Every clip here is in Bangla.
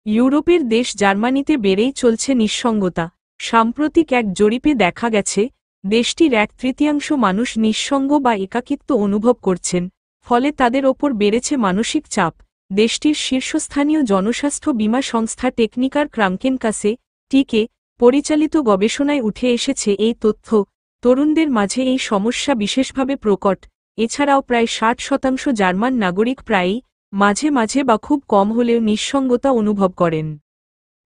ইউরোপের দেশ জার্মানিতে বেড়েই চলছে নিঃসঙ্গতা। সাম্প্রতিক এক জরিপে দেখা গেছে, দেশটির 1/3 মানুষ নিঃসঙ্গ বা একাকিত্ব অনুভব করছেন, ফলে তাদের ওপর বেড়েছে মানসিক চাপ। দেশটির শীর্ষস্থানীয় জনস্বাস্থ্য বীমা সংস্থা টেকনিকার ক্রাঙ্কেনকাসে টিকে পরিচালিত গবেষণায় উঠে এসেছে এই তথ্য। তরুণদের মাঝে এই সমস্যা বিশেষভাবে প্রকট। এছাড়াও প্রায় 60% জার্মান নাগরিক প্রায়ই মাঝে মাঝে বা খুব কম হলেও নিঃসঙ্গতা অনুভব করেন।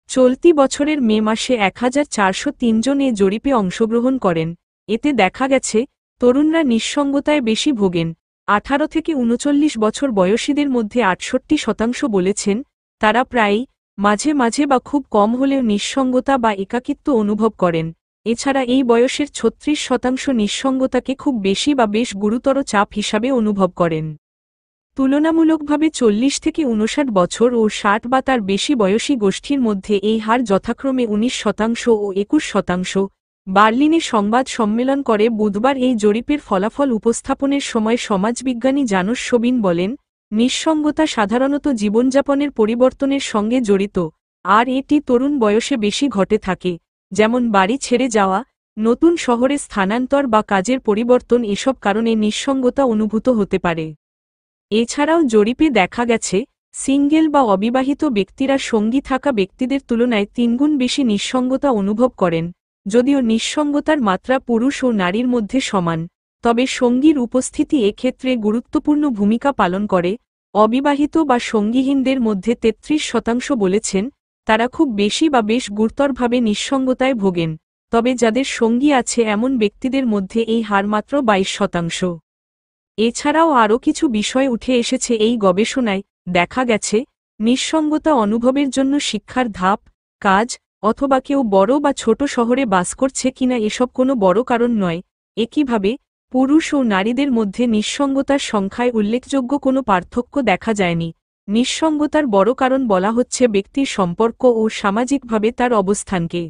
চলতি বছরের মে মাসে 1403 জন এ জরিপে অংশগ্রহণ করেন। এতে দেখা গেছে, তরুণরা নিঃসঙ্গতায় বেশি ভোগেন। 18 থেকে 39 বছর বয়সীদের মধ্যে 68% বলেছেন, তারা প্রায়ই মাঝে মাঝে বা খুব কম হলেও নিঃসঙ্গতা বা একাকিত্ব অনুভব করেন। এছাড়া এই বয়সের 36% নিঃসঙ্গতাকে খুব বেশি বা বেশ গুরুতর চাপ হিসাবে অনুভব করেন। তুলনামূলকভাবে 40 থেকে 59 বছর ও 60 বা তার বেশি বয়সী গোষ্ঠীর মধ্যে এই হার যথাক্রমে 19% ও 21%। বার্লিনে সংবাদ সম্মেলন করে বুধবার এই জরিপের ফলাফল উপস্থাপনের সময় সমাজবিজ্ঞানী জানোস শোবিন বলেন, নিঃসঙ্গতা সাধারণত জীবনযাপনের পরিবর্তনের সঙ্গে জড়িত, আর এটি তরুণ বয়সে বেশি ঘটে থাকে, যেমন বাড়ি ছেড়ে যাওয়া, নতুন শহরে স্থানান্তর বা কাজের পরিবর্তন। এসব কারণে নিঃসঙ্গতা অনুভূত হতে পারে। এছাড়াও জরিপে দেখা গেছে, সিঙ্গেল বা অবিবাহিত ব্যক্তিরা সঙ্গী থাকা ব্যক্তিদের তুলনায় 3 গুণ বেশি নিঃসঙ্গতা অনুভব করেন। যদিও নিঃসঙ্গতার মাত্রা পুরুষ ও নারীর মধ্যে সমান, তবে সঙ্গীর উপস্থিতি এক্ষেত্রে গুরুত্বপূর্ণ ভূমিকা পালন করে। অবিবাহিত বা সঙ্গীহীনদের মধ্যে 33% বলেছেন, তারা খুব বেশি বা বেশ গুরুতরভাবে নিঃসঙ্গতায় ভোগেন, তবে যাদের সঙ্গী আছে এমন ব্যক্তিদের মধ্যে এই হার মাত্র 22%। এছাড়াও আরও কিছু বিষয় উঠে এসেছে এই গবেষণায়। দেখা গেছে, নিঃসঙ্গতা অনুভবের জন্য শিক্ষার ধাপ, কাজ, অথবা কেউ বড় বা ছোট শহরে বাস করছে কিনা এসব কোনো বড় কারণ নয়। একইভাবে, পুরুষ ও নারীদের মধ্যে নিঃসঙ্গতার সংখ্যায় উল্লেখযোগ্য কোনো পার্থক্য দেখা যায়নি। নিঃসঙ্গতার বড় কারণ বলা হচ্ছে ব্যক্তির সম্পর্ক ও সামাজিকভাবে তার অবস্থানকে।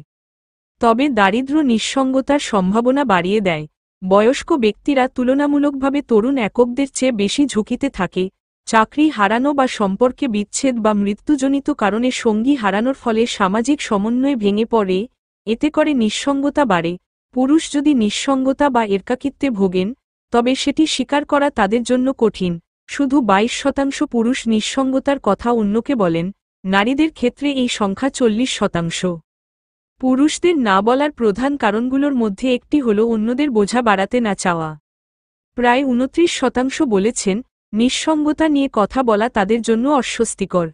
তবে দারিদ্র্য নিঃসঙ্গতার সম্ভাবনা বাড়িয়ে দেয়। বয়স্ক ব্যক্তিরা তুলনামূলকভাবে তরুণ এককদের চেয়ে বেশি ঝুঁকিতে থাকে। চাকরি হারানো বা সম্পর্কে বিচ্ছেদ বা মৃত্যুজনিত কারণে সঙ্গী হারানোর ফলে সামাজিক সমন্বয় ভেঙে পড়ে, এতে করে নিঃসঙ্গতা বাড়ে। পুরুষ যদি নিঃসঙ্গতা বা একাকিত্বে ভোগেন, তবে সেটি স্বীকার করা তাদের জন্য কঠিন। শুধু 22% পুরুষ নিঃসঙ্গতার কথা অন্যকে বলেন, নারীদের ক্ষেত্রে এই সংখ্যা 40%। পুরুষদের না বলার প্রধান কারণগুলোর মধ্যে একটি হল অন্যদের বোঝা বাড়াতে না চাওয়া। প্রায় 29% বলেছেন, নিঃসঙ্গতা নিয়ে কথা বলা তাদের জন্য অস্বস্তিকর।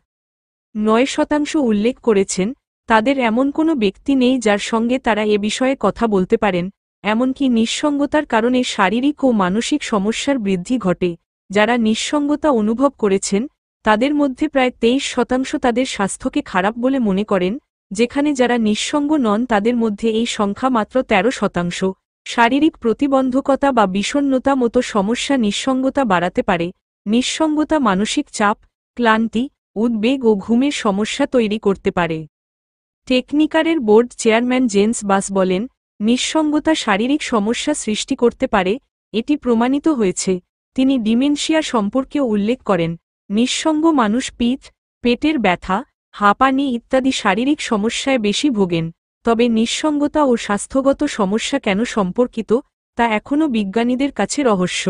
9% উল্লেখ করেছেন, তাদের এমন কোনো ব্যক্তি নেই যার সঙ্গে তারা এ বিষয়ে কথা বলতে পারেন। এমনকি নিঃসঙ্গতার কারণে শারীরিক ও মানসিক সমস্যার বৃদ্ধি ঘটে। যারা নিঃসঙ্গতা অনুভব করেছেন, তাদের মধ্যে প্রায় 23% তাদের স্বাস্থ্যকে খারাপ বলে মনে করেন, যেখানে যারা নিঃসঙ্গ নন তাদের মধ্যে এই সংখ্যা মাত্র 13%। শারীরিক প্রতিবন্ধকতা বা বিষণ্ণতা মতো সমস্যা নিঃসঙ্গতা বাড়াতে পারে। নিঃসঙ্গতা মানসিক চাপ, ক্লান্তি, উদ্বেগ ও ঘুমের সমস্যা তৈরি করতে পারে। টেকনিকারের বোর্ড চেয়ারম্যান জেন্স বাস বলেন, নিঃসঙ্গতা শারীরিক সমস্যা সৃষ্টি করতে পারে, এটি প্রমাণিত হয়েছে। তিনি ডিমেনশিয়া সম্পর্কেও উল্লেখ করেন, নিঃসঙ্গ মানুষ পেটের ব্যথা, হাঁপানি ইত্যাদি শারীরিক সমস্যায় বেশি ভোগেন। তবে নিঃসঙ্গতা ও স্বাস্থ্যগত সমস্যা কেন সম্পর্কিত, তা এখনও বিজ্ঞানীদের কাছে রহস্য।